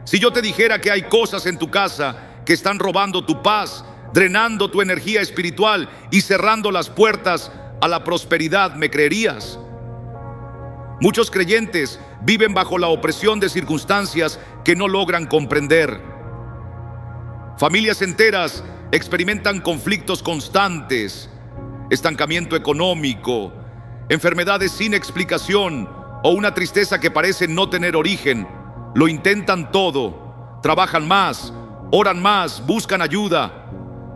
Si yo te dijera que hay cosas en tu casa que están robando tu paz, drenando tu energía espiritual y cerrando las puertas a la prosperidad, ¿me creerías? Muchos creyentes viven bajo la opresión de circunstancias que no logran comprender. Familias enteras experimentan conflictos constantes, estancamiento económico, enfermedades sin explicación o una tristeza que parece no tener origen. Lo intentan todo, trabajan más, oran más, buscan ayuda,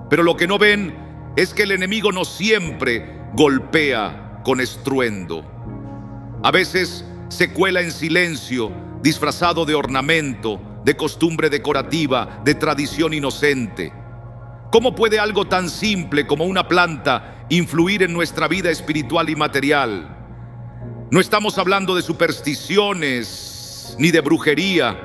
pero lo que no ven es que el enemigo no siempre golpea con estruendo. A veces se cuela en silencio, disfrazado de ornamento, de costumbre decorativa, de tradición inocente. ¿Cómo puede algo tan simple como una planta influir en nuestra vida espiritual y material? No estamos hablando de supersticiones ni de brujería,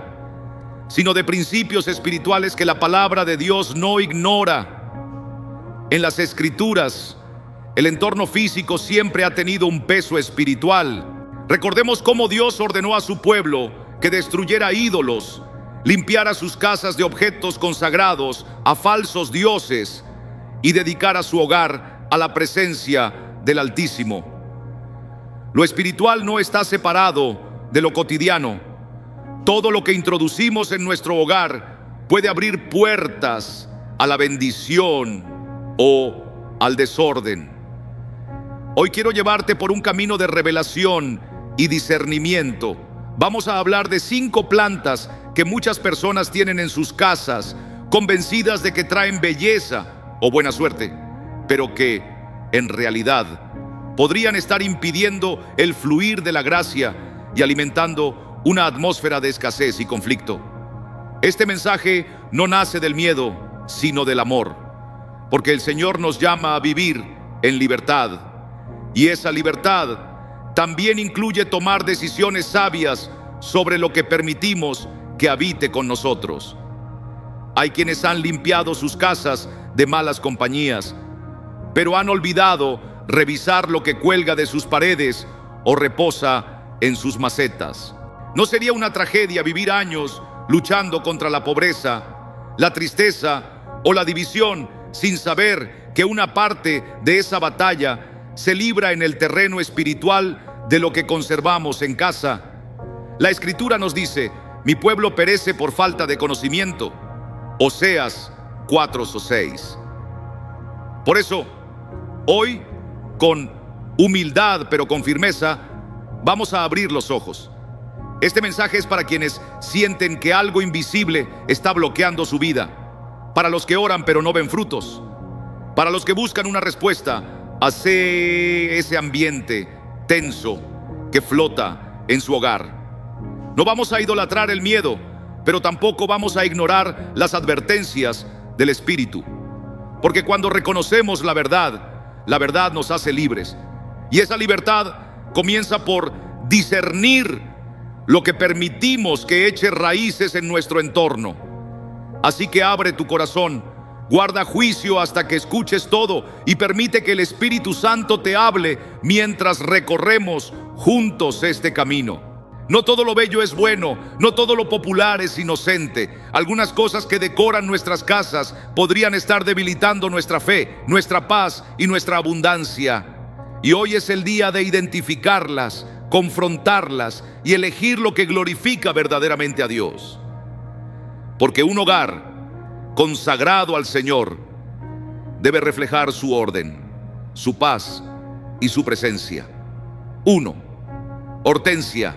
sino de principios espirituales que la palabra de Dios no ignora. En las Escrituras, el entorno físico siempre ha tenido un peso espiritual. Recordemos cómo Dios ordenó a su pueblo que destruyera ídolos, limpiara sus casas de objetos consagrados a falsos dioses y dedicara su hogar a la presencia del Altísimo. Lo espiritual no está separado de lo cotidiano. Todo lo que introducimos en nuestro hogar puede abrir puertas a la bendición o al desorden. Hoy quiero llevarte por un camino de revelación y discernimiento. Vamos a hablar de 5 plantas que muchas personas tienen en sus casas, convencidas de que traen belleza o buena suerte, pero que, en realidad, podrían estar impidiendo el fluir de la gracia y alimentando una atmósfera de escasez y conflicto. Este mensaje no nace del miedo, sino del amor, porque el Señor nos llama a vivir en libertad, y esa libertad también incluye tomar decisiones sabias sobre lo que permitimos que habite con nosotros. Hay quienes han limpiado sus casas de malas compañías, pero han olvidado revisar lo que cuelga de sus paredes o reposa en sus macetas. ¿No sería una tragedia vivir años luchando contra la pobreza, la tristeza o la división sin saber que una parte de esa batalla se libra en el terreno espiritual de lo que conservamos en casa? La Escritura nos dice: mi pueblo perece por falta de conocimiento. Oseas 4:6. Por eso, hoy, con humildad pero con firmeza, vamos a abrir los ojos. Este mensaje es para quienes sienten que algo invisible está bloqueando su vida, para los que oran pero no ven frutos, para los que buscan una respuesta a ese ambiente tenso que flota en su hogar. No vamos a idolatrar el miedo, pero tampoco vamos a ignorar las advertencias del Espíritu, porque cuando reconocemos la verdad nos hace libres, y esa libertad comienza por discernir lo que permitimos que eche raíces en nuestro entorno. Así que abre tu corazón, guarda juicio hasta que escuches todo y permite que el Espíritu Santo te hable mientras recorremos juntos este camino. No todo lo bello es bueno, no todo lo popular es inocente. Algunas cosas que decoran nuestras casas podrían estar debilitando nuestra fe, nuestra paz y nuestra abundancia. Y hoy es el día de identificarlas, confrontarlas y elegir lo que glorifica verdaderamente a Dios. Porque un hogar consagrado al Señor debe reflejar su orden, su paz y su presencia. 1. Hortensia.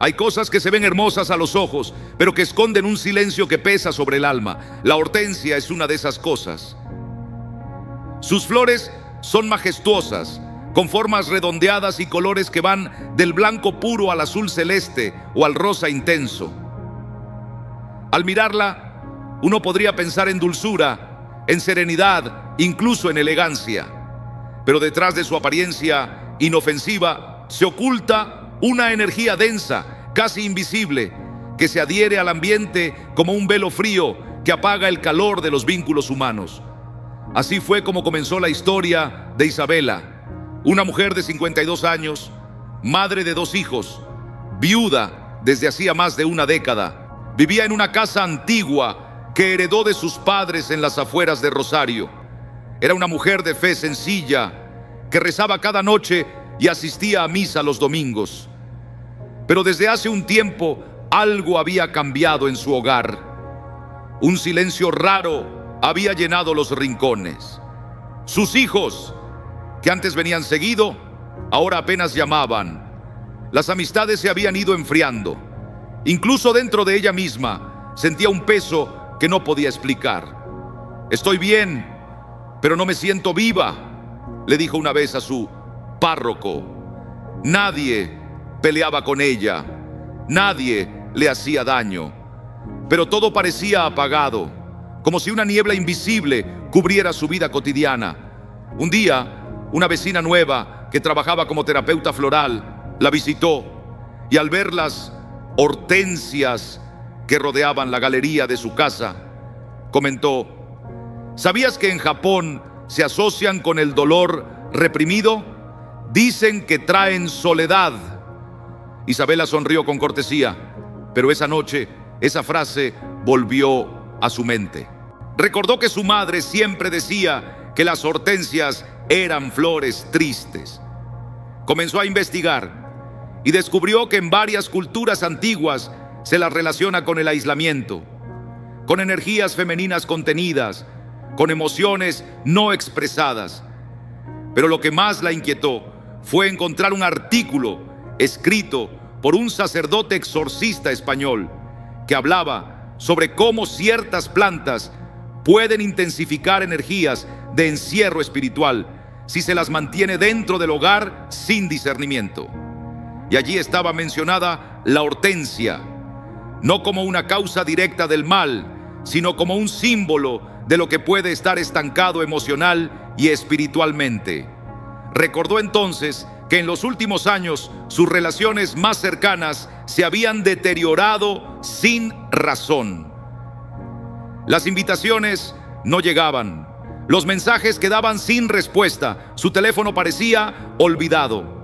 Hay cosas que se ven hermosas a los ojos, pero que esconden un silencio que pesa sobre el alma. La hortensia es una de esas cosas. Sus flores son majestuosas, con formas redondeadas y colores que van del blanco puro al azul celeste o al rosa intenso. Al mirarla, uno podría pensar en dulzura, en serenidad, incluso en elegancia. Pero detrás de su apariencia inofensiva se oculta una energía densa, casi invisible, que se adhiere al ambiente como un velo frío que apaga el calor de los vínculos humanos. Así fue como comenzó la historia de Isabela, una mujer de 52 años, madre de 2 hijos, viuda desde hacía más de una década. Vivía en una casa antigua que heredó de sus padres en las afueras de Rosario. Era una mujer de fe sencilla que rezaba cada noche y asistía a misa los domingos. Pero desde hace un tiempo algo había cambiado en su hogar. Un silencio raro había llenado los rincones. Sus hijos, que antes venían seguido, ahora apenas llamaban. Las amistades se habían ido enfriando. Incluso dentro de ella misma sentía un peso que no podía explicar. «Estoy bien, pero no me siento viva», le dijo una vez a su párroco. Nadie peleaba con ella, nadie le hacía daño, pero todo parecía apagado, como si una niebla invisible cubriera su vida cotidiana. Un día, una vecina nueva que trabajaba como terapeuta floral la visitó y al ver las hortensias que rodeaban la galería de su casa, comentó: «¿Sabías que en Japón se asocian con el dolor reprimido? Dicen que traen soledad». Isabela sonrió con cortesía, pero esa noche esa frase volvió a su mente. Recordó que su madre siempre decía que las hortensias eran flores tristes. Comenzó a investigar y descubrió que en varias culturas antiguas se las relaciona con el aislamiento, con energías femeninas contenidas, con emociones no expresadas. Pero lo que más la inquietó fue encontrar un artículo escrito por un sacerdote exorcista español que hablaba sobre cómo ciertas plantas pueden intensificar energías de encierro espiritual si se las mantiene dentro del hogar sin discernimiento. Y allí estaba mencionada la hortensia, no como una causa directa del mal, sino como un símbolo de lo que puede estar estancado emocional y espiritualmente. Recordó entonces que en los últimos años sus relaciones más cercanas se habían deteriorado sin razón. Las invitaciones no llegaban, los mensajes quedaban sin respuesta, su teléfono parecía olvidado.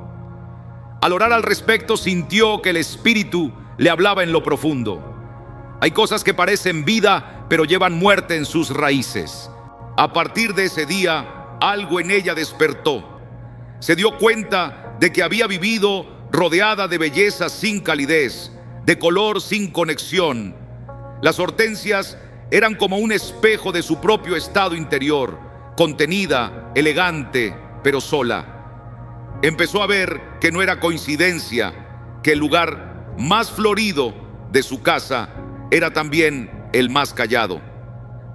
Al orar al respecto, sintió que el espíritu le hablaba en lo profundo. Hay cosas que parecen vida, pero llevan muerte en sus raíces. A partir de ese día, algo en ella despertó. Se dio cuenta de que había vivido rodeada de belleza sin calidez, de color sin conexión. Las hortensias eran como un espejo de su propio estado interior, contenida, elegante, pero sola. Empezó a ver que no era coincidencia que el lugar más florido de su casa era también el más callado.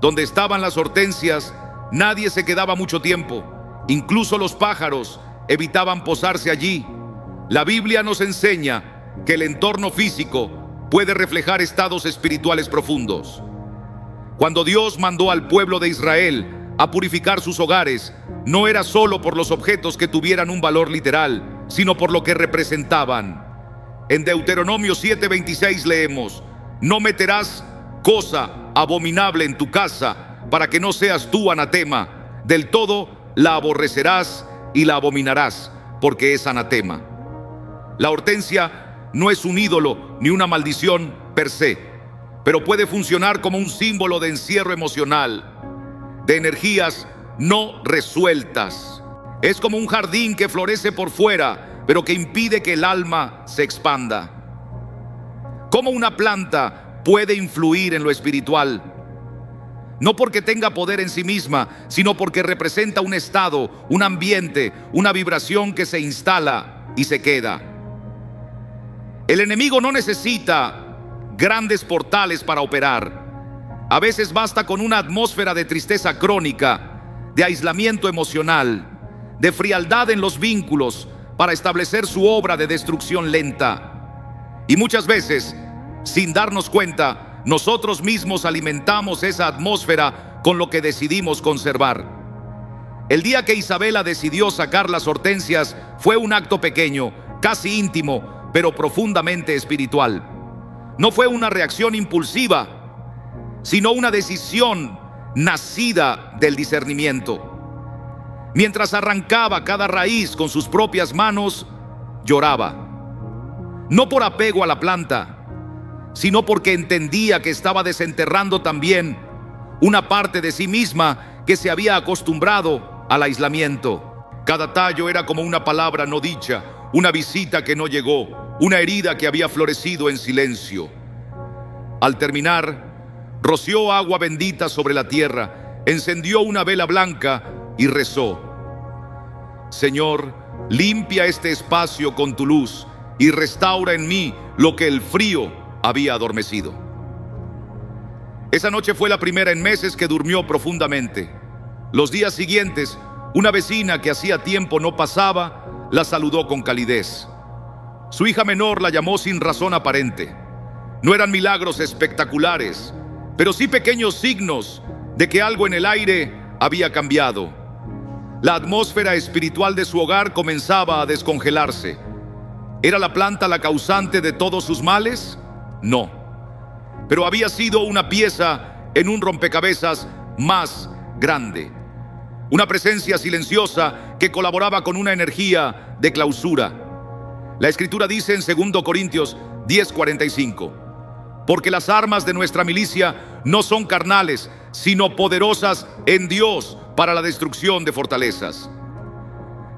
Donde estaban las hortensias, nadie se quedaba mucho tiempo. Incluso los pájaros evitaban posarse allí. La Biblia nos enseña que el entorno físico puede reflejar estados espirituales profundos. Cuando Dios mandó al pueblo de Israel a purificar sus hogares, no era solo por los objetos que tuvieran un valor literal, sino por lo que representaban. En Deuteronomio 7:26 leemos: «No meterás cosa abominable en tu casa, para que no seas tú anatema. Del todo la aborrecerás y la abominarás, porque es anatema». La hortensia no es un ídolo ni una maldición per se, pero puede funcionar como un símbolo de encierro emocional, de energías no resueltas. Es como un jardín que florece por fuera, pero que impide que el alma se expanda. ¿Cómo una planta puede influir en lo espiritual? No porque tenga poder en sí misma, sino porque representa un estado, un ambiente, una vibración que se instala y se queda. El enemigo no necesita grandes portales para operar. A veces basta con una atmósfera de tristeza crónica, de aislamiento emocional, de frialdad en los vínculos para establecer su obra de destrucción lenta. Y muchas veces, sin darnos cuenta, nosotros mismos alimentamos esa atmósfera con lo que decidimos conservar. El día que Isabela decidió sacar las hortensias fue un acto pequeño, casi íntimo, pero profundamente espiritual. No fue una reacción impulsiva, sino una decisión nacida del discernimiento. Mientras arrancaba cada raíz con sus propias manos, lloraba. No por apego a la planta, sino porque entendía que estaba desenterrando también una parte de sí misma que se había acostumbrado al aislamiento. Cada tallo era como una palabra no dicha, una visita que no llegó, una herida que había florecido en silencio. Al terminar, roció agua bendita sobre la tierra, encendió una vela blanca y rezó: Señor, limpia este espacio con tu luz y restaura en mí lo que el frío había adormecido. Esa noche fue la primera en meses que durmió profundamente. Los días siguientes, una vecina que hacía tiempo no pasaba, la saludó con calidez. Su hija menor la llamó sin razón aparente. No eran milagros espectaculares, pero sí pequeños signos de que algo en el aire había cambiado. La atmósfera espiritual de su hogar comenzaba a descongelarse. ¿Era la planta la causante de todos sus males? No. Pero había sido una pieza en un rompecabezas más grande. Una presencia silenciosa que colaboraba con una energía de clausura. La Escritura dice en 2 Corintios 10:45: porque las armas de nuestra milicia no son carnales, sino poderosas en Dios para la destrucción de fortalezas,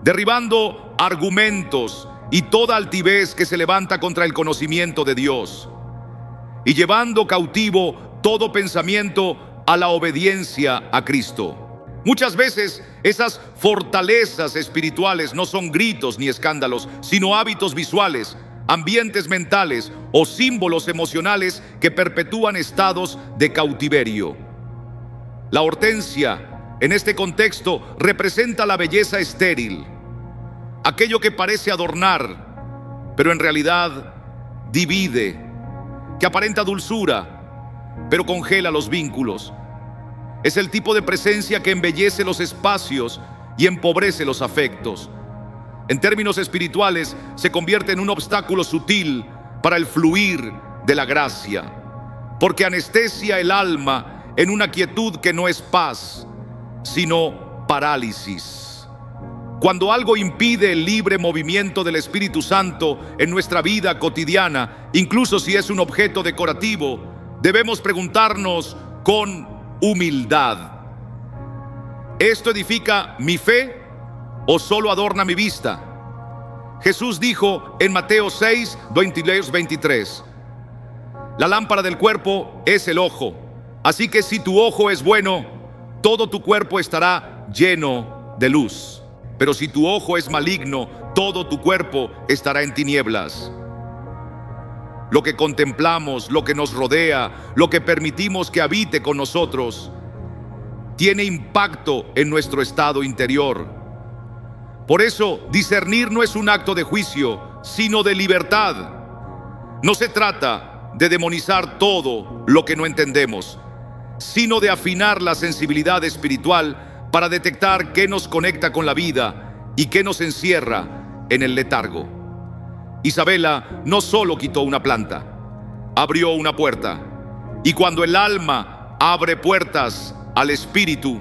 derribando argumentos y toda altivez que se levanta contra el conocimiento de Dios, y llevando cautivo todo pensamiento a la obediencia a Cristo. Muchas veces esas fortalezas espirituales no son gritos ni escándalos, sino hábitos visuales, ambientes mentales o símbolos emocionales que perpetúan estados de cautiverio. La hortensia, en este contexto, representa la belleza estéril, aquello que parece adornar, pero en realidad divide, que aparenta dulzura, pero congela los vínculos. Es el tipo de presencia que embellece los espacios y empobrece los afectos. En términos espirituales, se convierte en un obstáculo sutil para el fluir de la gracia, porque anestesia el alma en una quietud que no es paz, sino parálisis. Cuando algo impide el libre movimiento del Espíritu Santo en nuestra vida cotidiana, incluso si es un objeto decorativo, debemos preguntarnos con humildad: ¿esto edifica mi fe o solo adorna mi vista? Jesús dijo en Mateo 6, 22-23: la lámpara del cuerpo es el ojo, así que si tu ojo es bueno, todo tu cuerpo estará lleno de luz. Pero si tu ojo es maligno, todo tu cuerpo estará en tinieblas. Lo que contemplamos, lo que nos rodea, lo que permitimos que habite con nosotros, tiene impacto en nuestro estado interior. Por eso, discernir no es un acto de juicio, sino de libertad. No se trata de demonizar todo lo que no entendemos, sino de afinar la sensibilidad espiritual para detectar qué nos conecta con la vida y qué nos encierra en el letargo. Isabela no solo quitó una planta, abrió una puerta. Y cuando el alma abre puertas al espíritu,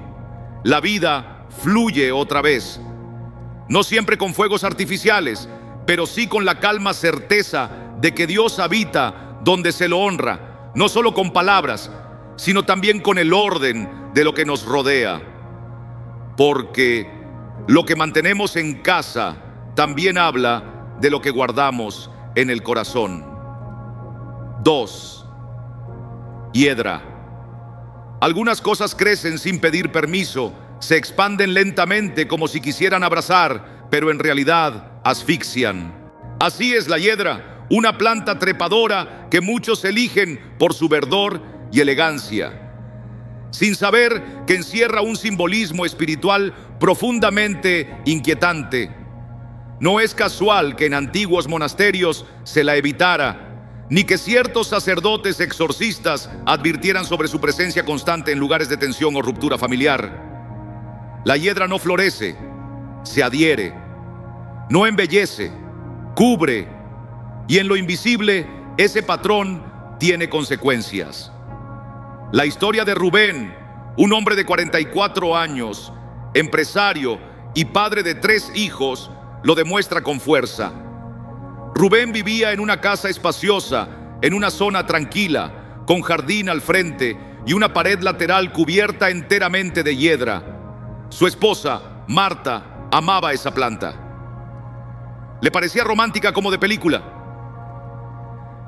la vida fluye otra vez. No siempre con fuegos artificiales, pero sí con la calma certeza de que Dios habita donde se lo honra, no solo con palabras, sino también con el orden de lo que nos rodea. Porque lo que mantenemos en casa también habla de lo que guardamos en el corazón. 2. Hiedra. Algunas cosas crecen sin pedir permiso, se expanden lentamente como si quisieran abrazar, pero en realidad asfixian. Así es la hiedra, una planta trepadora que muchos eligen por su verdor y elegancia, sin saber que encierra un simbolismo espiritual profundamente inquietante. No es casual que en antiguos monasterios se la evitara, ni que ciertos sacerdotes exorcistas advirtieran sobre su presencia constante en lugares de tensión o ruptura familiar. La hiedra no florece, se adhiere, no embellece, cubre, y en lo invisible ese patrón tiene consecuencias. La historia de Rubén, un hombre de 44 años, empresario y padre de 3 hijos, lo demuestra con fuerza. Rubén vivía en una casa espaciosa en una zona tranquila, con jardín al frente y una pared lateral cubierta enteramente de hiedra. Su esposa, Marta, amaba esa planta. Le parecía romántica como de película.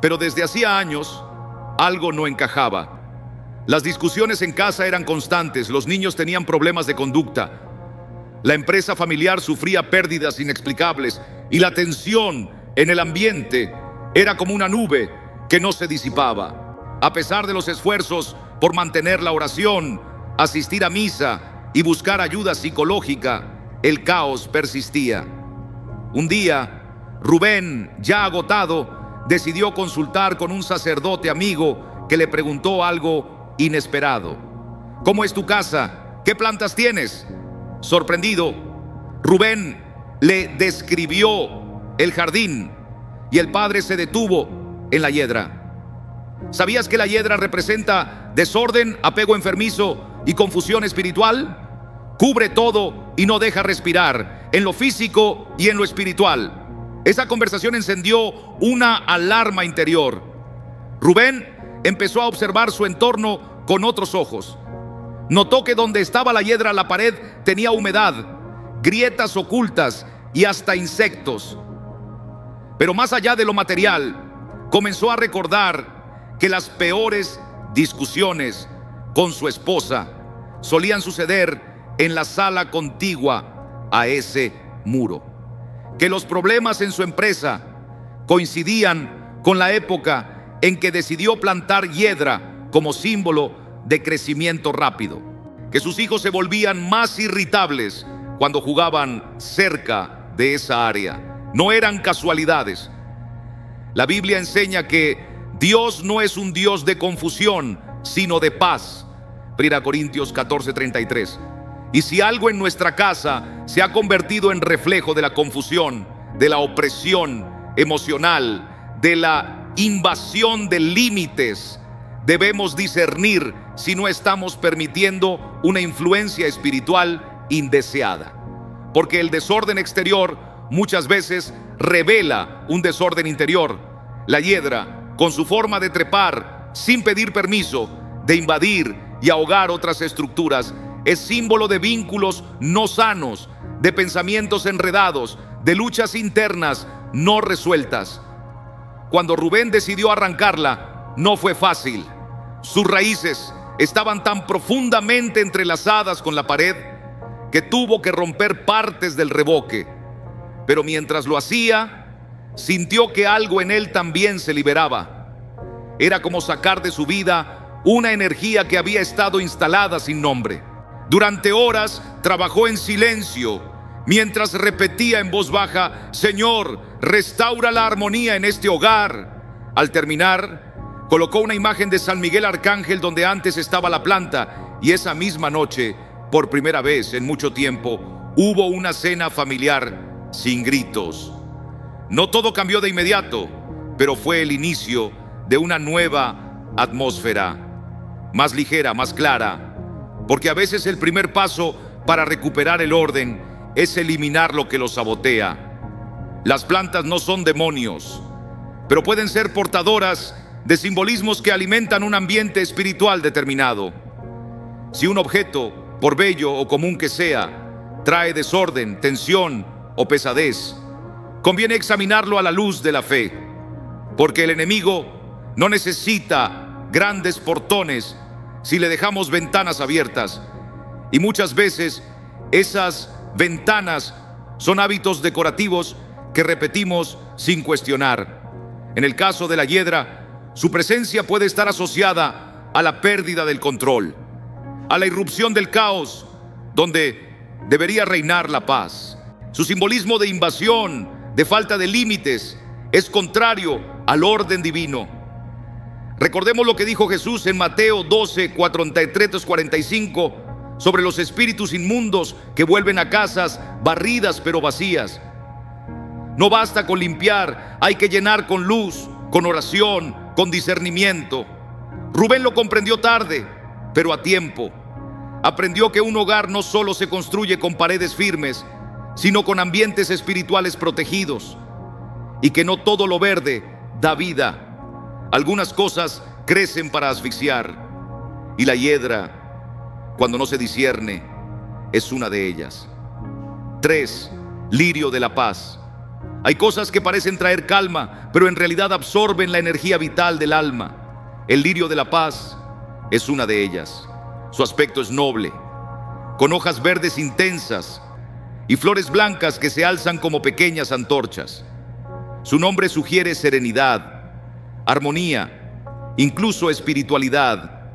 Pero desde hacía años, algo no encajaba. Las discusiones en casa eran constantes, los niños tenían problemas de conducta. La empresa familiar sufría pérdidas inexplicables y la tensión en el ambiente era como una nube que no se disipaba. A pesar de los esfuerzos por mantener la oración, asistir a misa y buscar ayuda psicológica, el caos persistía. Un día, Rubén, ya agotado, decidió consultar con un sacerdote amigo que le preguntó algo inesperado. ¿Cómo es tu casa? ¿Qué plantas tienes? Sorprendido, Rubén le describió el jardín y el padre se detuvo en la hiedra. ¿Sabías que la hiedra representa desorden, apego enfermizo y confusión espiritual? Cubre todo y no deja respirar, en lo físico y en lo espiritual. Esa conversación encendió una alarma interior. Rubén empezó a observar su entorno con otros ojos. Notó que donde estaba la hiedra, la pared tenía humedad, grietas ocultas y hasta insectos. Pero más allá de lo material, comenzó a recordar que las peores discusiones con su esposa solían suceder en la sala contigua a ese muro. Que los problemas en su empresa coincidían con la época en que decidió plantar hiedra como símbolo de crecimiento rápido. Que sus hijos se volvían más irritables cuando jugaban cerca de esa área. No eran casualidades. La Biblia enseña que Dios no es un Dios de confusión, sino de paz. 1 Corintios 14:33. Y si algo en nuestra casa se ha convertido en reflejo de la confusión, de la opresión emocional, de la invasión de límites, debemos discernir si no estamos permitiendo una influencia espiritual indeseada. Porque el desorden exterior muchas veces revela un desorden interior. La hiedra, con su forma de trepar sin pedir permiso, de invadir y ahogar otras estructuras, es símbolo de vínculos no sanos, de pensamientos enredados, de luchas internas no resueltas. Cuando Rubén decidió arrancarla, no fue fácil. Sus raíces estaban tan profundamente entrelazadas con la pared que tuvo que romper partes del revoque. Pero mientras lo hacía, sintió que algo en él también se liberaba. Era como sacar de su vida una energía que había estado instalada sin nombre. Durante horas trabajó en silencio, mientras repetía en voz baja: Señor, restaura la armonía en este hogar. Al terminar, colocó una imagen de San Miguel Arcángel donde antes estaba la planta, y esa misma noche, por primera vez en mucho tiempo, hubo una cena familiar sin gritos. No todo cambió de inmediato, pero fue el inicio de una nueva atmósfera, más ligera, más clara, porque a veces el primer paso para recuperar el orden es eliminar lo que lo sabotea. Las plantas no son demonios, pero pueden ser portadoras de simbolismos que alimentan un ambiente espiritual determinado. Si un objeto, por bello o común que sea, trae desorden, tensión o pesadez, conviene examinarlo a la luz de la fe, porque el enemigo no necesita grandes portones si le dejamos ventanas abiertas, y muchas veces esas ventanas son hábitos decorativos que repetimos sin cuestionar. En el caso de la hiedra, su presencia puede estar asociada a la pérdida del control, a la irrupción del caos donde debería reinar la paz. Su simbolismo de invasión, de falta de límites, es contrario al orden divino. Recordemos lo que dijo Jesús en Mateo 12, 43-45 sobre los espíritus inmundos que vuelven a casas barridas pero vacías. No basta con limpiar, hay que llenar con luz, con oración, con discernimiento. Rubén lo comprendió tarde, pero a tiempo. Aprendió que un hogar no solo se construye con paredes firmes, sino con ambientes espirituales protegidos, y que no todo lo verde da vida. Algunas cosas crecen para asfixiar, y la hiedra, cuando no se discierne, es una de ellas. 3. Lirio de la paz. Hay cosas que parecen traer calma, pero en realidad absorben la energía vital del alma. El lirio de la paz es una de ellas. Su aspecto es noble, con hojas verdes intensas y flores blancas que se alzan como pequeñas antorchas. Su nombre sugiere serenidad, armonía, incluso espiritualidad.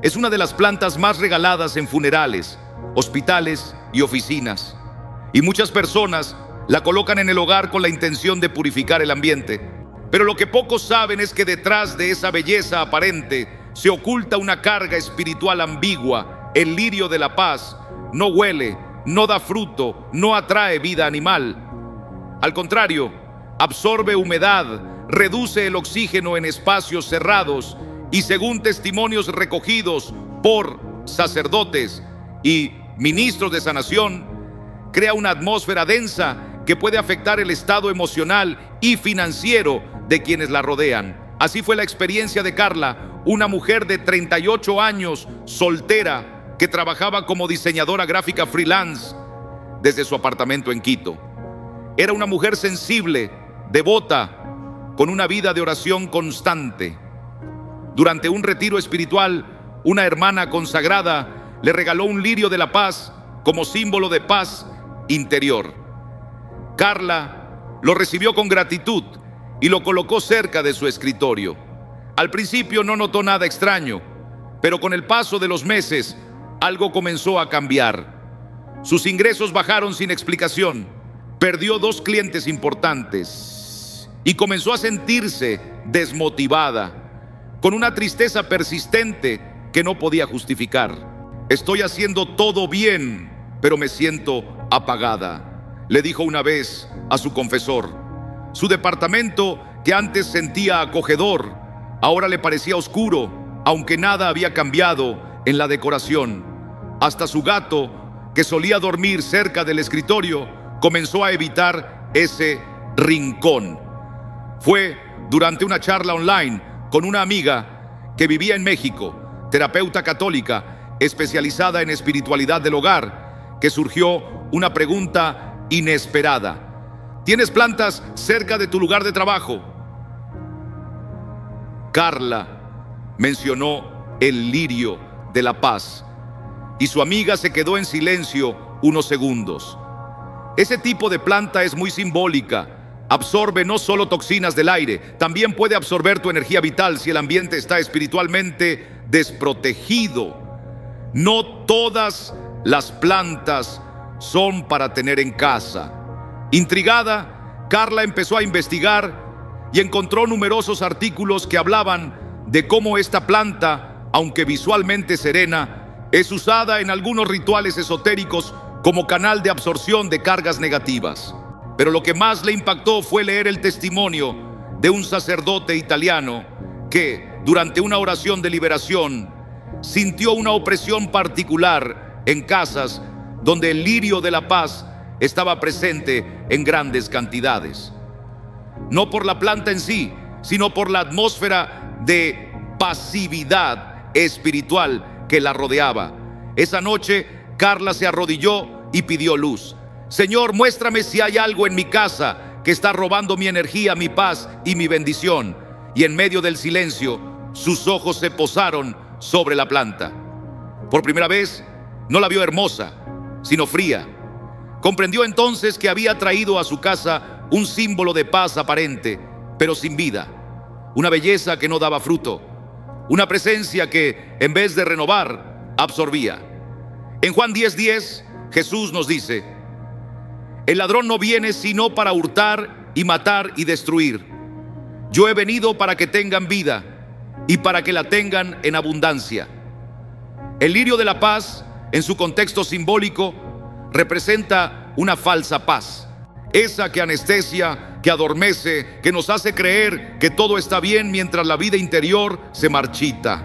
Es una de las plantas más regaladas en funerales, hospitales y oficinas. Y muchas personas la colocan en el hogar con la intención de purificar el ambiente. Pero lo que pocos saben es que detrás de esa belleza aparente se oculta una carga espiritual ambigua. El lirio de la paz no huele, no da fruto, no atrae vida animal. Al contrario, absorbe humedad, reduce el oxígeno en espacios cerrados y, según testimonios recogidos por sacerdotes y ministros de sanación, crea una atmósfera densa que puede afectar el estado emocional y financiero de quienes la rodean. Así fue la experiencia de Carla, una mujer de 38 años, soltera, que trabajaba como diseñadora gráfica freelance desde su apartamento en Quito. Era una mujer sensible, devota, con una vida de oración constante. Durante un retiro espiritual, una hermana consagrada le regaló un lirio de la paz como símbolo de paz interior. Carla lo recibió con gratitud y lo colocó cerca de su escritorio. Al principio no notó nada extraño, pero con el paso de los meses, algo comenzó a cambiar. Sus ingresos bajaron sin explicación, perdió 2 clientes importantes y comenzó a sentirse desmotivada, con una tristeza persistente que no podía justificar. Estoy haciendo todo bien, pero me siento apagada, le dijo una vez a su confesor. Su departamento, que antes sentía acogedor, ahora le parecía oscuro, aunque nada había cambiado en la decoración. Hasta su gato, que solía dormir cerca del escritorio, comenzó a evitar ese rincón. Fue durante una charla online con una amiga que vivía en México, terapeuta católica especializada en espiritualidad del hogar, que surgió una pregunta inesperada. ¿Tienes plantas cerca de tu lugar de trabajo? Carla mencionó el lirio de la paz y su amiga se quedó en silencio unos segundos. Ese tipo de planta es muy simbólica. Absorbe no solo toxinas del aire, también puede absorber tu energía vital si el ambiente está espiritualmente desprotegido. No todas las plantas son para tener en casa. Intrigada, Carla empezó a investigar y encontró numerosos artículos que hablaban de cómo esta planta, aunque visualmente serena, es usada en algunos rituales esotéricos como canal de absorción de cargas negativas. Pero lo que más le impactó fue leer el testimonio de un sacerdote italiano que, durante una oración de liberación, sintió una opresión particular en casas donde el lirio de la paz estaba presente en grandes cantidades. No por la planta en sí, sino por la atmósfera de pasividad espiritual que la rodeaba. Esa noche, Carla se arrodilló y pidió luz. Señor, muéstrame si hay algo en mi casa que está robando mi energía, mi paz y mi bendición. Y en medio del silencio, sus ojos se posaron sobre la planta. Por primera vez, no la vio hermosa, sino fría. Comprendió entonces que había traído a su casa un símbolo de paz aparente, pero sin vida. Una belleza que no daba fruto. Una presencia que, en vez de renovar, absorbía. En Juan 10:10, Jesús nos dice: el ladrón no viene sino para hurtar y matar y destruir. Yo he venido para que tengan vida y para que la tengan en abundancia. El lirio de la paz, en su contexto simbólico, representa una falsa paz. Esa que anestesia, que adormece, que nos hace creer que todo está bien mientras la vida interior se marchita.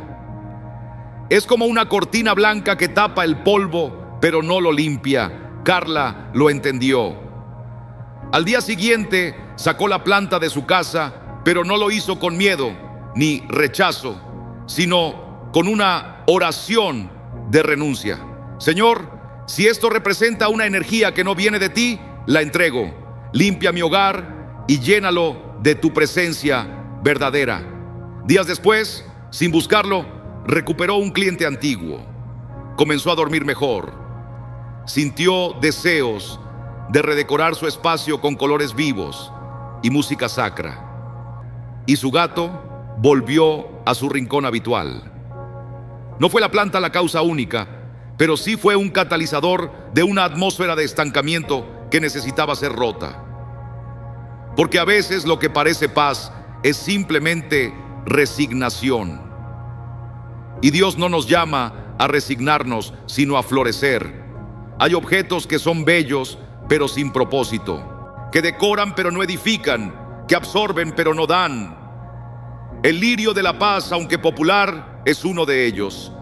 Es como una cortina blanca que tapa el polvo, pero no lo limpia. Carla lo entendió. Al día siguiente sacó la planta de su casa, pero no lo hizo con miedo, ni rechazo, sino con una oración de renuncia. Señor, si esto representa una energía que no viene de ti, la entrego. Limpia mi hogar y llénalo de tu presencia verdadera. Días después, sin buscarlo, recuperó un cliente antiguo. Comenzó a dormir mejor. Sintió deseos de redecorar su espacio con colores vivos y música sacra. Y su gato volvió a su rincón habitual. No fue la planta la causa única, pero sí fue un catalizador de una atmósfera de estancamiento que necesitaba ser rota. Porque a veces lo que parece paz es simplemente resignación. Y Dios no nos llama a resignarnos, sino a florecer. Hay objetos que son bellos, pero sin propósito, que decoran pero no edifican, que absorben pero no dan. El lirio de la paz, aunque popular, es uno de ellos.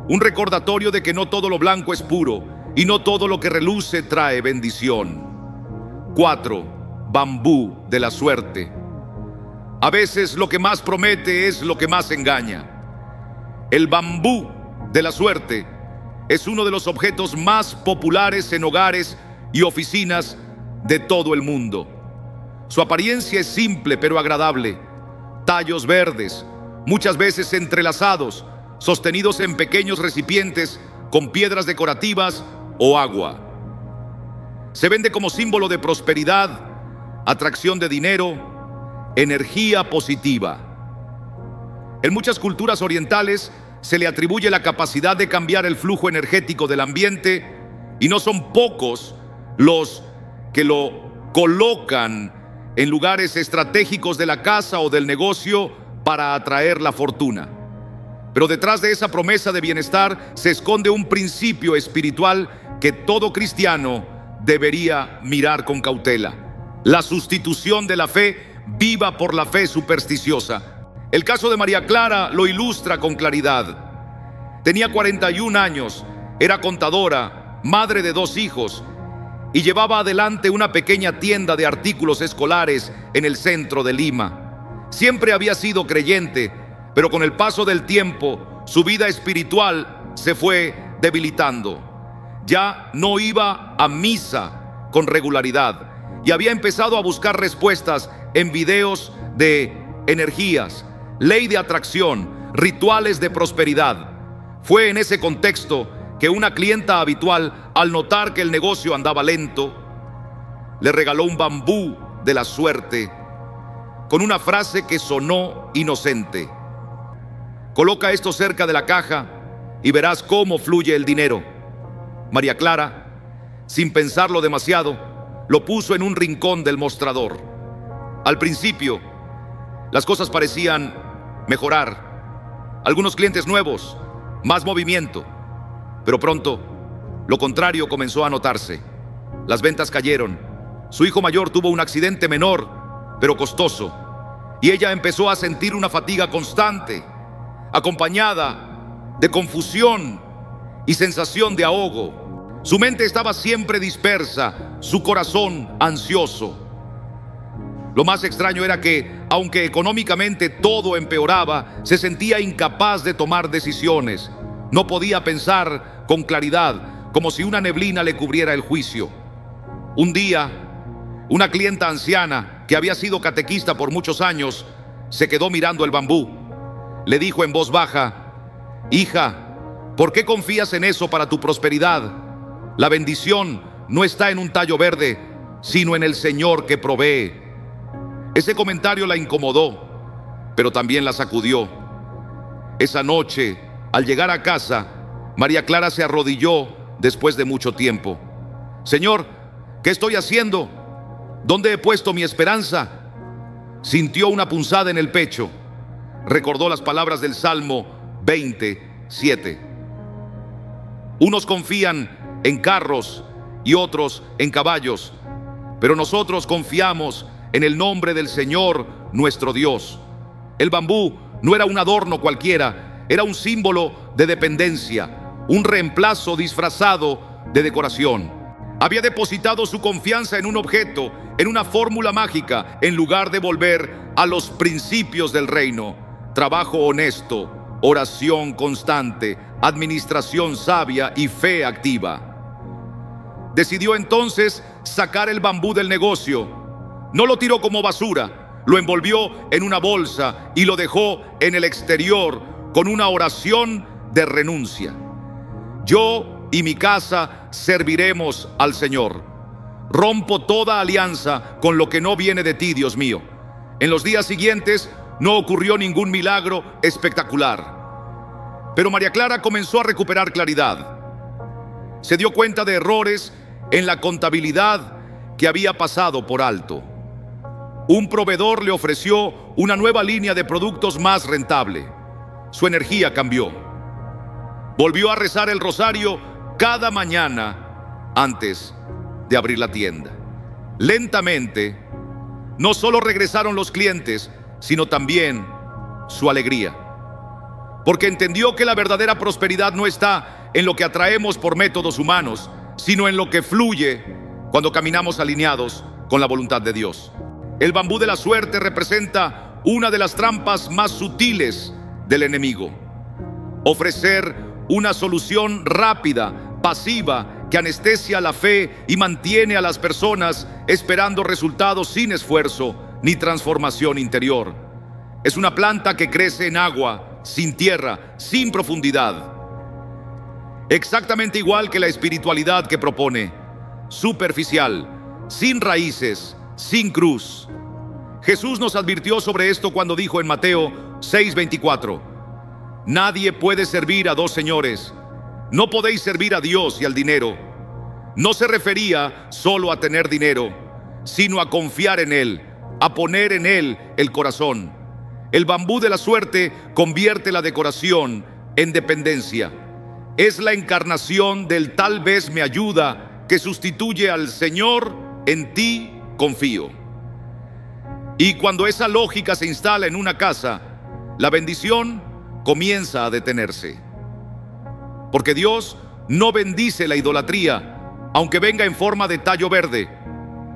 Un recordatorio de que no todo lo blanco es puro y no todo lo que reluce trae bendición. 4. Bambú de la suerte. A veces lo que más promete es lo que más engaña. El bambú de la suerte es uno de los objetos más populares en hogares y oficinas de todo el mundo. Su apariencia es simple pero agradable. Tallos verdes, muchas veces entrelazados, sostenidos en pequeños recipientes con piedras decorativas o agua. Se vende como símbolo de prosperidad, atracción de dinero, energía positiva. En muchas culturas orientales se le atribuye la capacidad de cambiar el flujo energético del ambiente, y no son pocos los que lo colocan en lugares estratégicos de la casa o del negocio para atraer la fortuna. Pero detrás de esa promesa de bienestar se esconde un principio espiritual que todo cristiano debería mirar con cautela: la sustitución de la fe viva por la fe supersticiosa. El caso de María Clara lo ilustra con claridad. Tenía 41 años, era contadora, madre de 2 hijos, y llevaba adelante una pequeña tienda de artículos escolares en el centro de Lima. Siempre había sido creyente, pero con el paso del tiempo su vida espiritual se fue debilitando. Ya no iba a misa con regularidad y había empezado a buscar respuestas en videos de energías, ley de atracción, rituales de prosperidad. Fue en ese contexto que una clienta habitual, al notar que el negocio andaba lento, le regaló un bambú de la suerte con una frase que sonó inocente: coloca esto cerca de la caja y verás cómo fluye el dinero. María Clara, sin pensarlo demasiado, lo puso en un rincón del mostrador. Al principio, las cosas parecían mejorar. Algunos clientes nuevos, más movimiento. Pero pronto, lo contrario comenzó a notarse. Las ventas cayeron. Su hijo mayor tuvo un accidente menor, pero costoso. Y ella empezó a sentir una fatiga constante, acompañada de confusión y sensación de ahogo. Su mente estaba siempre dispersa, su corazón ansioso. Lo más extraño era que, aunque económicamente todo empeoraba, se sentía incapaz de tomar decisiones. No podía pensar con claridad, como si una neblina le cubriera el juicio. Un día, una clienta anciana que había sido catequista por muchos años se quedó mirando el bambú. Le dijo en voz baja: hija, ¿por qué confías en eso para tu prosperidad? La bendición no está en un tallo verde, sino en el Señor que provee. Ese comentario la incomodó, pero también la sacudió. Esa noche, al llegar a casa, María Clara se arrodilló después de mucho tiempo. Señor, ¿qué estoy haciendo? ¿Dónde he puesto mi esperanza? Sintió una punzada en el pecho. Recordó las palabras del Salmo 27. Unos confían en carros y otros en caballos, pero nosotros confiamos en el nombre del Señor nuestro Dios. El bambú no era un adorno cualquiera, era un símbolo de dependencia, un reemplazo disfrazado de decoración. Había depositado su confianza en un objeto, en una fórmula mágica, en lugar de volver a los principios del reino. trabajo honesto, oración constante, administración sabia y fe activa. Decidió entonces sacar el bambú del negocio. No lo tiró como basura, lo envolvió en una bolsa y lo dejó en el exterior con una oración de renuncia. Yo y mi casa serviremos al Señor. Rompo toda alianza con lo que no viene de ti, Dios mío. En los días siguientes no ocurrió ningún milagro espectacular. Pero María Clara comenzó a recuperar claridad. Se dio cuenta de errores en la contabilidad que había pasado por alto. Un proveedor le ofreció una nueva línea de productos más rentable. Su energía cambió. Volvió a rezar el rosario cada mañana antes de abrir la tienda. Lentamente, no solo regresaron los clientes, sino también su alegría. Porque entendió que la verdadera prosperidad no está en lo que atraemos por métodos humanos, sino en lo que fluye cuando caminamos alineados con la voluntad de Dios. El bambú de la suerte representa una de las trampas más sutiles del enemigo. Ofrecer una solución rápida, pasiva, que anestesia la fe y mantiene a las personas esperando resultados sin esfuerzo ni transformación interior. Es una planta que crece en agua, sin tierra, sin profundidad. Exactamente igual que la espiritualidad que propone, superficial, sin raíces, sin cruz. Jesús nos advirtió sobre esto cuando dijo en Mateo 6:24: nadie puede servir a dos señores. No podéis servir a Dios y al dinero. No se refería solo a tener dinero, sino a confiar en Él, a poner en Él el corazón. El bambú de la suerte convierte la decoración en dependencia. Es la encarnación del tal vez me ayuda que sustituye al Señor, en ti confío. Y cuando esa lógica se instala en una casa, la bendición comienza a detenerse. Porque Dios no bendice la idolatría, aunque venga en forma de tallo verde.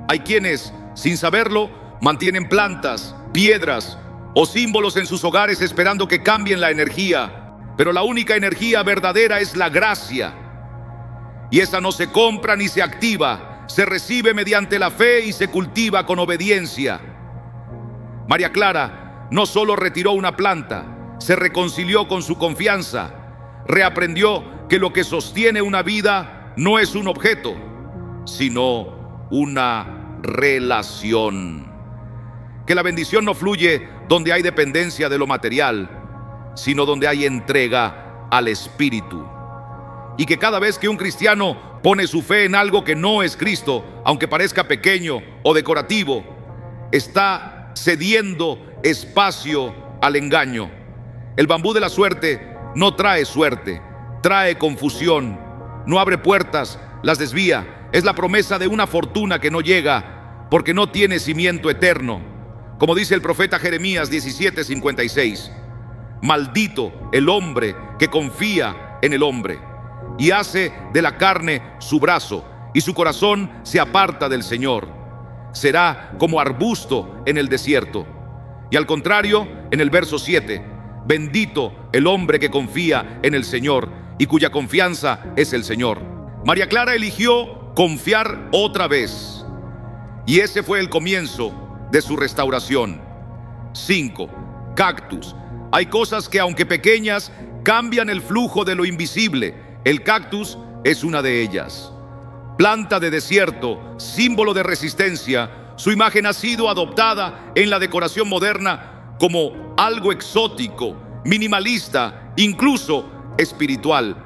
Hay quienes, sin saberlo, mantienen plantas, piedras o símbolos en sus hogares esperando que cambien la energía. Pero la única energía verdadera es la gracia. Y esa no se compra ni se activa, se recibe mediante la fe y se cultiva con obediencia. María Clara no solo retiró una planta, se reconcilió con su confianza. Reaprendió que lo que sostiene una vida no es un objeto, sino una relación. Que la bendición no fluye donde hay dependencia de lo material, sino donde hay entrega al Espíritu. Y que cada vez que un cristiano pone su fe en algo que no es Cristo, aunque parezca pequeño o decorativo, está cediendo espacio al engaño. El bambú de la suerte no trae suerte, trae confusión, no abre puertas, las desvía. Es la promesa de una fortuna que no llega porque no tiene cimiento eterno. Como dice el profeta Jeremías 17:56, maldito el hombre que confía en el hombre y hace de la carne su brazo y su corazón se aparta del Señor. Será como arbusto en el desierto. Y al contrario, en el verso 7, bendito el hombre que confía en el Señor y cuya confianza es el Señor. María Clara eligió confiar otra vez, y ese fue el comienzo de su restauración. 5. Cactus. Hay cosas que, aunque pequeñas, cambian el flujo de lo invisible. El cactus es una de ellas. Planta de desierto, símbolo de resistencia, su imagen ha sido adoptada en la decoración moderna como algo exótico, minimalista, incluso espiritual.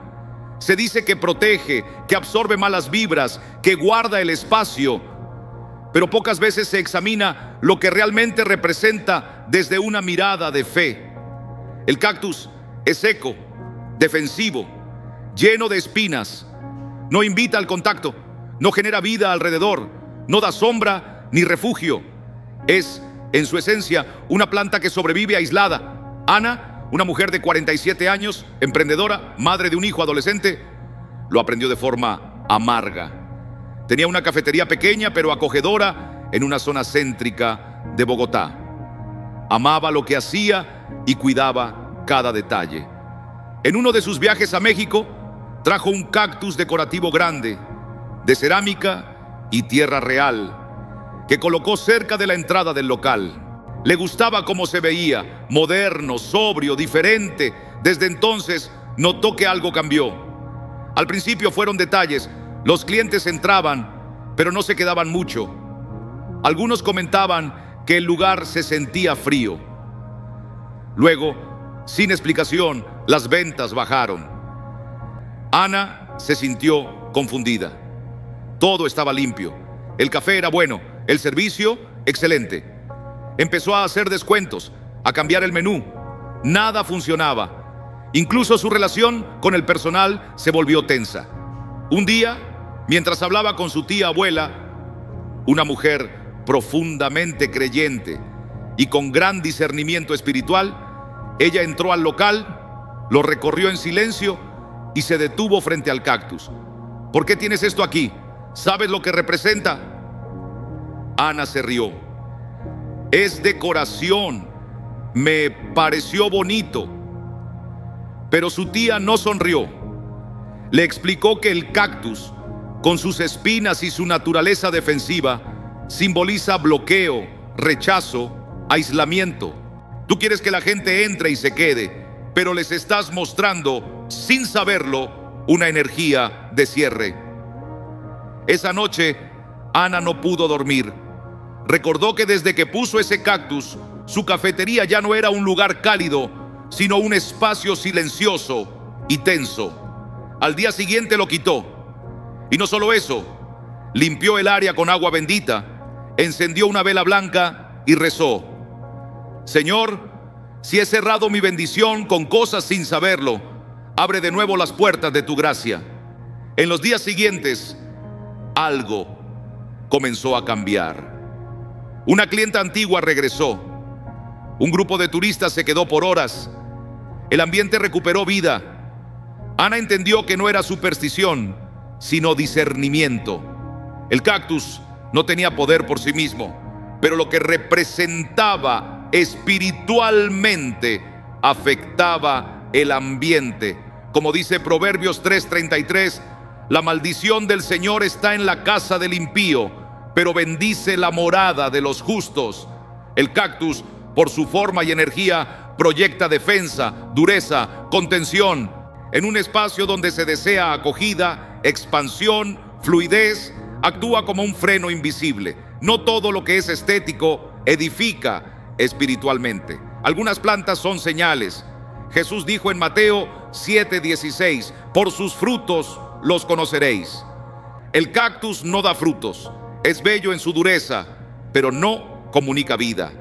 Se dice que protege, que absorbe malas vibras, que guarda el espacio, pero pocas veces se examina lo que realmente representa desde una mirada de fe. El cactus es seco, defensivo, lleno de espinas, no invita al contacto, no genera vida alrededor, no da sombra ni refugio. Es, en su esencia, una planta que sobrevive aislada. Ana, una mujer de 47 años, emprendedora, madre de un hijo adolescente, lo aprendió de forma amarga. Tenía una cafetería pequeña pero acogedora en una zona céntrica de Bogotá. Amaba lo que hacía y cuidaba cada detalle. En uno de sus viajes a México, trajo un cactus decorativo grande, de cerámica y tierra real, que colocó cerca de la entrada del local. Le gustaba cómo se veía, moderno, sobrio, diferente. Desde entonces notó que algo cambió. Al principio fueron detalles. Los clientes entraban, pero no se quedaban mucho. Algunos comentaban que el lugar se sentía frío. Luego, sin explicación, las ventas bajaron. Ana se sintió confundida. Todo estaba limpio. El café era bueno, el servicio excelente. Empezó a hacer descuentos, a cambiar el menú. Nada funcionaba. Incluso su relación con el personal se volvió tensa. Un día, mientras hablaba con su tía abuela, una mujer profundamente creyente y con gran discernimiento espiritual, ella entró al local, lo recorrió en silencio y se detuvo frente al cactus. ¿Por qué tienes esto aquí? ¿Sabes lo que representa? Ana se rió. Es decoración. Me pareció bonito. Pero su tía no sonrió. Le explicó que el cactus, con sus espinas y su naturaleza defensiva, simboliza bloqueo, rechazo, aislamiento. Tú quieres que la gente entre y se quede, pero les estás mostrando, sin saberlo, una energía de cierre. Esa noche, Ana no pudo dormir. Recordó que desde que puso ese cactus, su cafetería ya no era un lugar cálido, sino un espacio silencioso y tenso. Al día siguiente lo quitó. Y no solo eso, limpió el área con agua bendita, encendió una vela blanca y rezó: Señor, si he cerrado mi bendición con cosas sin saberlo, abre de nuevo las puertas de tu gracia. En los días siguientes, algo comenzó a cambiar. Una clienta antigua regresó. Un grupo de turistas se quedó por horas. El ambiente recuperó vida. Ana entendió que no era superstición, sino discernimiento. El cactus no tenía poder por sí mismo, pero lo que representaba espiritualmente afectaba el ambiente. Como dice Proverbios 3:33, la maldición del Señor está en la casa del impío, pero bendice la morada de los justos. El cactus, por su forma y energía, proyecta defensa, dureza, contención. En un espacio donde se desea acogida, expansión, fluidez, actúa como un freno invisible. No todo lo que es estético edifica espiritualmente. Algunas plantas son señales. Jesús dijo en Mateo 7:16, por sus frutos los conoceréis. El cactus no da frutos, es bello en su dureza, pero no comunica vida.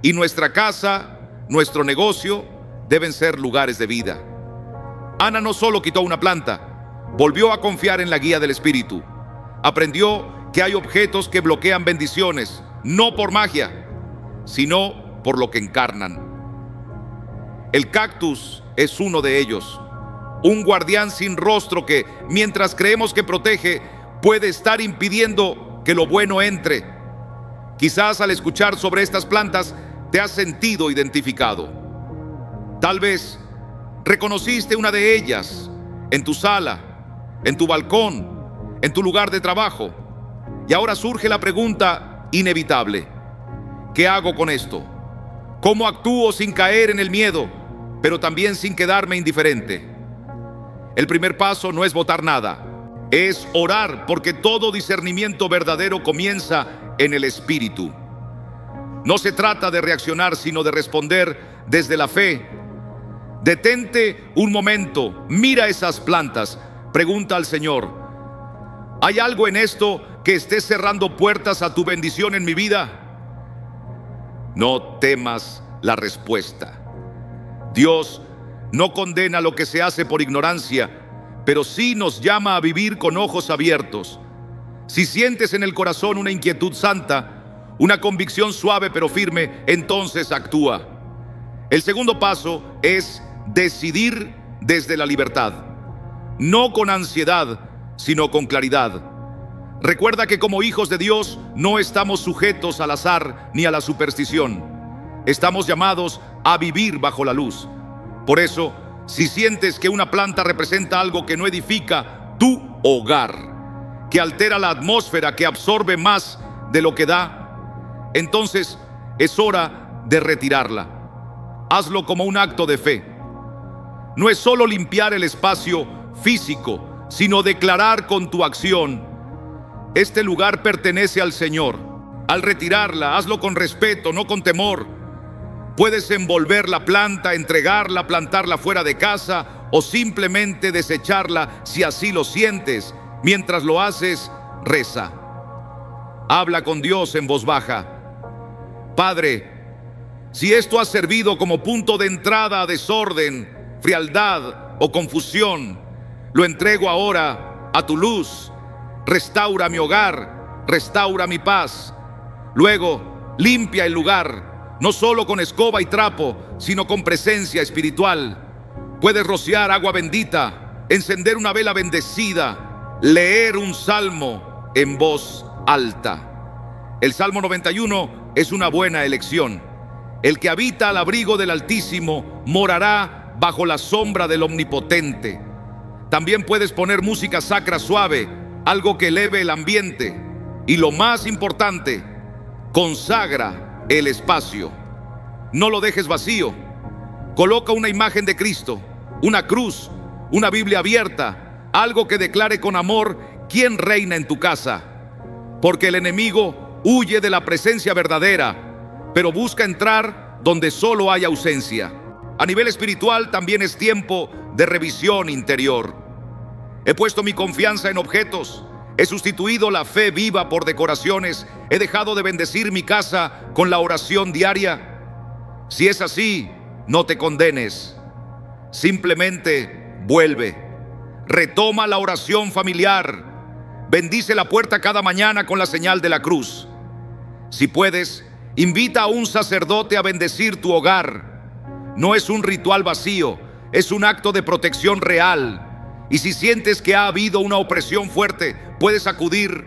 Y nuestra casa, nuestro negocio, deben ser lugares de vida. Ana no solo quitó una planta, volvió a confiar en la guía del Espíritu. Aprendió que hay objetos que bloquean bendiciones, no por magia, sino por lo que encarnan. El cactus es uno de ellos, un guardián sin rostro que, mientras creemos que protege, puede estar impidiendo que lo bueno entre. Quizás al escuchar sobre estas plantas te has sentido identificado. Tal vez reconociste una de ellas en tu sala, en tu balcón, en tu lugar de trabajo. Y ahora surge la pregunta inevitable: ¿qué hago con esto? ¿Cómo actúo sin caer en el miedo, pero también sin quedarme indiferente? El primer paso no es votar nada, es orar, porque todo discernimiento verdadero comienza en el Espíritu. No se trata de reaccionar, sino de responder desde la fe. Detente un momento, mira esas plantas, pregunta al Señor: ¿hay algo en esto que esté cerrando puertas a tu bendición en mi vida? No temas la respuesta. Dios no condena lo que se hace por ignorancia, pero sí nos llama a vivir con ojos abiertos. Si sientes en el corazón una inquietud santa, una convicción suave pero firme, entonces actúa. El segundo paso es decidir desde la libertad, no con ansiedad, sino con claridad. Recuerda que como hijos de Dios no estamos sujetos al azar ni a la superstición. Estamos llamados a vivir bajo la luz. Por eso, si sientes que una planta representa algo que no edifica tu hogar, que altera la atmósfera, que absorbe más de lo que da, entonces es hora de retirarla. Hazlo como un acto de fe. No es solo limpiar el espacio físico, sino declarar con tu acción: este lugar pertenece al Señor. Al retirarla, hazlo con respeto, no con temor. Puedes envolver la planta, entregarla, plantarla fuera de casa o simplemente desecharla si así lo sientes. Mientras lo haces, reza. Habla con Dios en voz baja. Padre, si esto ha servido como punto de entrada a desorden, frialdad o confusión, lo entrego ahora a tu luz. Restaura mi hogar, restaura mi paz. Luego, limpia el lugar, no solo con escoba y trapo, sino con presencia espiritual. Puedes rociar agua bendita, encender una vela bendecida, leer un salmo en voz alta. El Salmo 91 es una buena elección. El que habita al abrigo del Altísimo morará bajo la sombra del Omnipotente. También puedes poner música sacra suave, algo que eleve el ambiente. Y lo más importante, consagra el espacio. No lo dejes vacío. Coloca una imagen de Cristo, una cruz, una Biblia abierta, algo que declare con amor quién reina en tu casa. Porque el enemigo huye de la presencia verdadera, pero busca entrar donde solo hay ausencia. A nivel espiritual también es tiempo de revisión interior. He puesto mi confianza en objetos. He sustituido la fe viva por decoraciones. He dejado de bendecir mi casa con la oración diaria. Si es así, no te condenes. Simplemente vuelve. Retoma la oración familiar. Bendice la puerta cada mañana con la señal de la cruz. Si puedes, invita a un sacerdote a bendecir tu hogar. No es un ritual vacío, es un acto de protección real. Y si sientes que ha habido una opresión fuerte, puedes acudir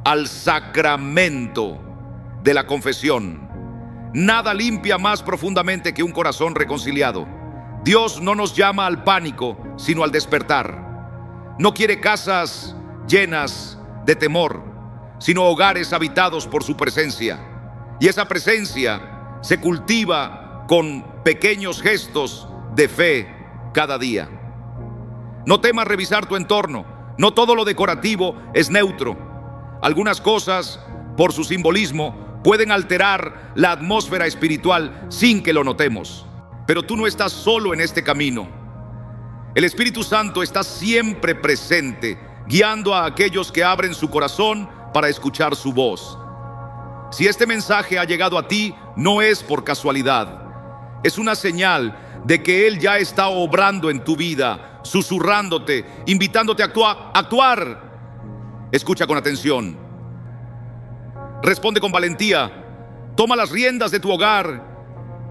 al sacramento de la confesión. Nada limpia más profundamente que un corazón reconciliado. Dios no nos llama al pánico, sino al despertar. No quiere casas llenas de temor, sino hogares habitados por su presencia. Y esa presencia se cultiva con pequeños gestos de fe cada día. No temas revisar tu entorno. No todo lo decorativo es neutro. Algunas cosas, por su simbolismo, pueden alterar la atmósfera espiritual sin que lo notemos. Pero tú no estás solo en este camino. El Espíritu Santo está siempre presente, guiando a aquellos que abren su corazón para escuchar su voz. Si este mensaje ha llegado a ti, no es por casualidad. Es una señal de que Él ya está obrando en tu vida, susurrándote, invitándote a actuar. Escucha con atención. Responde con valentía. Toma las riendas de tu hogar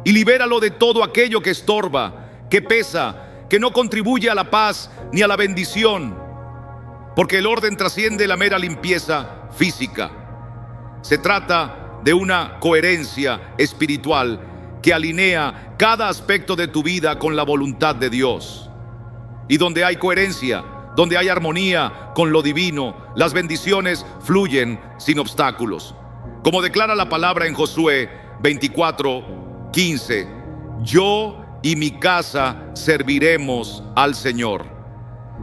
y libéralo de todo aquello que estorba, que pesa, que no contribuye a la paz ni a la bendición. Porque el orden trasciende la mera limpieza física. Se trata de una coherencia espiritual que alinea cada aspecto de tu vida con la voluntad de Dios. Y donde hay coherencia, donde hay armonía con lo divino, las bendiciones fluyen sin obstáculos. Como declara la palabra en Josué 24:15, yo y mi casa serviremos al Señor.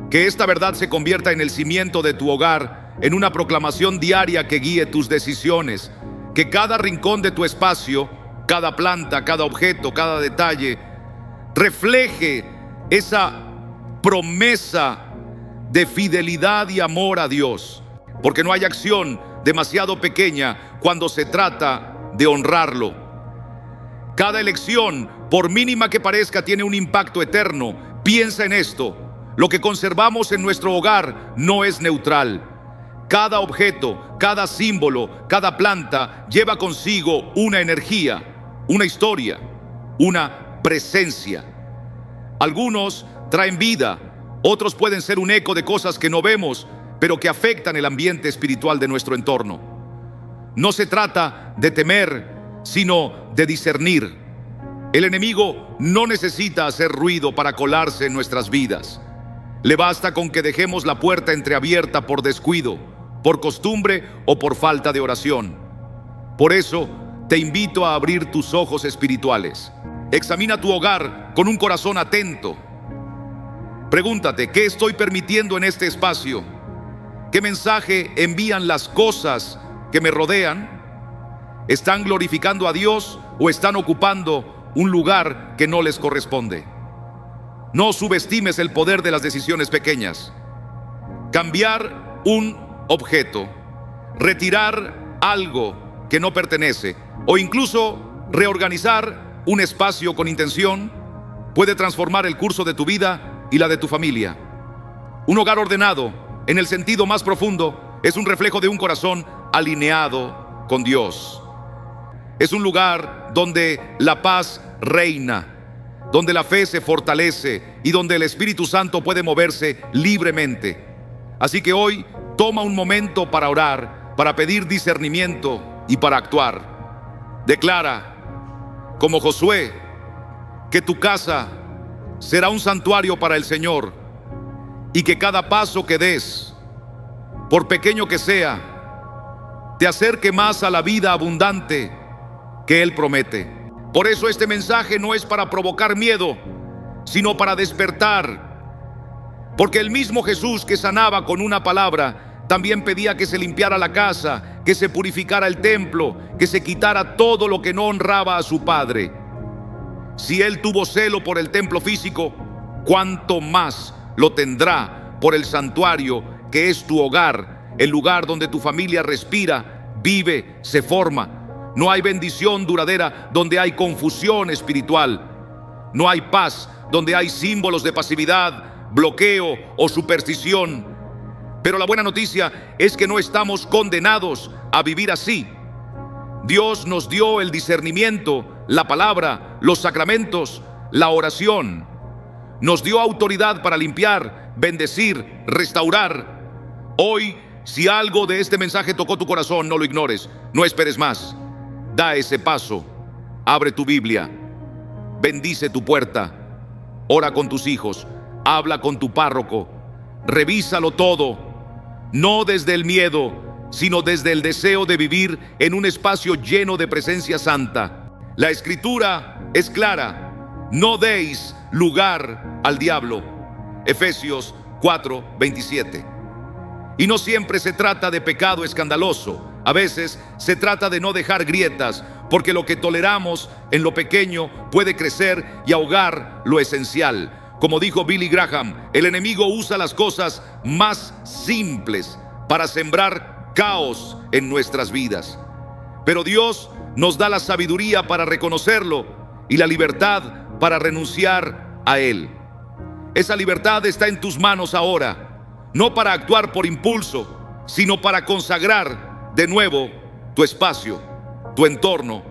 Que esta verdad se convierta en el cimiento de tu hogar, en una proclamación diaria que guíe tus decisiones. Que cada rincón de tu espacio, cada planta, cada objeto, cada detalle, refleje esa promesa de fidelidad y amor a Dios. Porque no hay acción demasiado pequeña cuando se trata de honrarlo. Cada elección, por mínima que parezca, tiene un impacto eterno. Piensa en esto. Lo que conservamos en nuestro hogar no es neutral. Cada objeto, cada símbolo, cada planta lleva consigo una energía, una historia, una presencia. Algunos traen vida, otros pueden ser un eco de cosas que no vemos, pero que afectan el ambiente espiritual de nuestro entorno. No se trata de temer, sino de discernir. El enemigo no necesita hacer ruido para colarse en nuestras vidas. Le basta con que dejemos la puerta entreabierta por descuido, por costumbre o por falta de oración. Por eso, te invito a abrir tus ojos espirituales. Examina tu hogar con un corazón atento. Pregúntate, ¿qué estoy permitiendo en este espacio? ¿Qué mensaje envían las cosas que me rodean? ¿Están glorificando a Dios o están ocupando un lugar que no les corresponde? No subestimes el poder de las decisiones pequeñas. Cambiar un objeto, retirar algo que no pertenece o incluso reorganizar un espacio con intención puede transformar el curso de tu vida y la de tu familia. Un hogar ordenado, en el sentido más profundo, es un reflejo de un corazón alineado con Dios. Es un lugar donde la paz reina, donde la fe se fortalece y donde el Espíritu Santo puede moverse libremente. Así que hoy toma un momento para orar, para pedir discernimiento y para actuar. Declara, como Josué, que tu casa será un santuario para el Señor y que cada paso que des, por pequeño que sea, te acerque más a la vida abundante que Él promete. Por eso este mensaje no es para provocar miedo, sino para despertar. Porque el mismo Jesús que sanaba con una palabra, también pedía que se limpiara la casa, que se purificara el templo, que se quitara todo lo que no honraba a su Padre. Si Él tuvo celo por el templo físico, ¿cuánto más lo tendrá por el santuario que es tu hogar, el lugar donde tu familia respira, vive, se forma? No hay bendición duradera donde hay confusión espiritual. No hay paz donde hay símbolos de pasividad, bloqueo o superstición. Pero la buena noticia es que no estamos condenados a vivir así. Dios nos dio el discernimiento, la palabra, los sacramentos, la oración. Nos dio autoridad para limpiar, bendecir, restaurar. Hoy, si algo de este mensaje tocó tu corazón, no lo ignores, no esperes más. Da ese paso, abre tu Biblia, bendice tu puerta, ora con tus hijos, habla con tu párroco, revísalo todo, no desde el miedo, sino desde el deseo de vivir en un espacio lleno de presencia santa. La Escritura es clara, no deis lugar al diablo. Efesios 4:27. Y no siempre se trata de pecado escandaloso. A veces se trata de no dejar grietas, porque lo que toleramos en lo pequeño puede crecer y ahogar lo esencial. Como dijo Billy Graham, el enemigo usa las cosas más simples para sembrar caos en nuestras vidas. Pero Dios nos da la sabiduría para reconocerlo y la libertad para renunciar a él. Esa libertad está en tus manos ahora, no para actuar por impulso, sino para consagrar de nuevo tu espacio, tu entorno,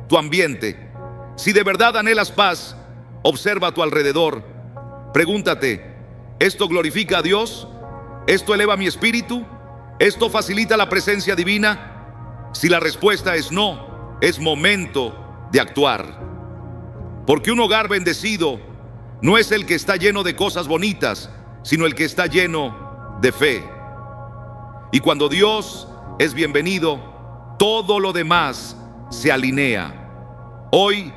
tu ambiente. Si de verdad anhelas paz, observa a tu alrededor. Pregúntate, ¿esto glorifica a Dios? ¿Esto eleva mi espíritu? ¿Esto facilita la presencia divina? Si la respuesta es no, es momento de actuar. Porque un hogar bendecido no es el que está lleno de cosas bonitas, sino el que está lleno de fe. Y cuando Dios es bienvenido, todo lo demás se alinea. Hoy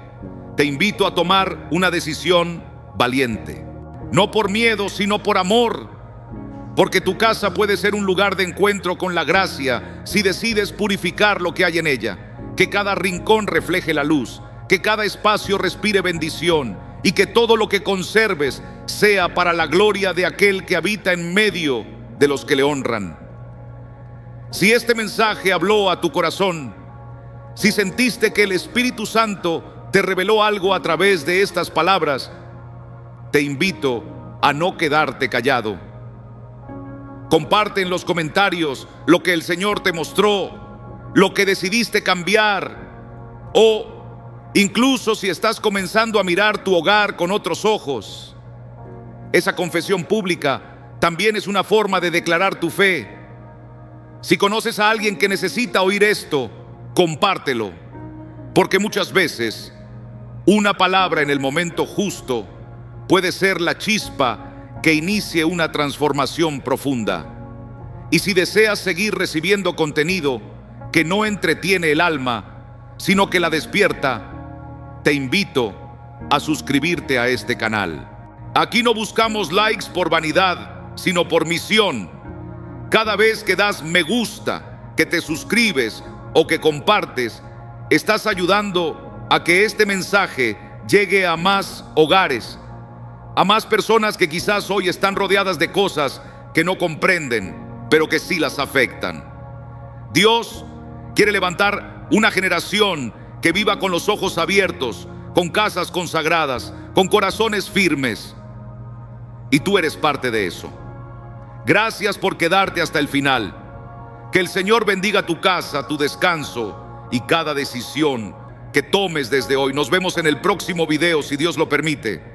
te invito a tomar una decisión valiente. No por miedo, sino por amor. Porque tu casa puede ser un lugar de encuentro con la gracia si decides purificar lo que hay en ella. Que cada rincón refleje la luz, que cada espacio respire bendición y que todo lo que conserves sea para la gloria de aquel que habita en medio de los que le honran. Si este mensaje habló a tu corazón, si sentiste que el Espíritu Santo te reveló algo a través de estas palabras, te invito a no quedarte callado. Comparte en los comentarios lo que el Señor te mostró, lo que decidiste cambiar, o incluso si estás comenzando a mirar tu hogar con otros ojos. Esa confesión pública también es una forma de declarar tu fe. Si conoces a alguien que necesita oír esto, compártelo, porque muchas veces Una palabra en el momento justo puede ser la chispa que inicie una transformación profunda. Y si deseas seguir recibiendo contenido que no entretiene el alma, sino que la despierta, te invito a suscribirte a este canal. Aquí no buscamos likes por vanidad, sino por misión. Cada vez que das me gusta, que te suscribes o que compartes, estás ayudando a que este mensaje llegue a más hogares, a más personas que quizás hoy están rodeadas de cosas que no comprenden, pero que sí las afectan. Dios quiere levantar una generación que viva con los ojos abiertos, con casas consagradas, con corazones firmes. Y tú eres parte de eso. Gracias por quedarte hasta el final. Que el Señor bendiga tu casa, tu descanso y cada decisión que tomes desde hoy. Nos vemos en el próximo video, si Dios lo permite.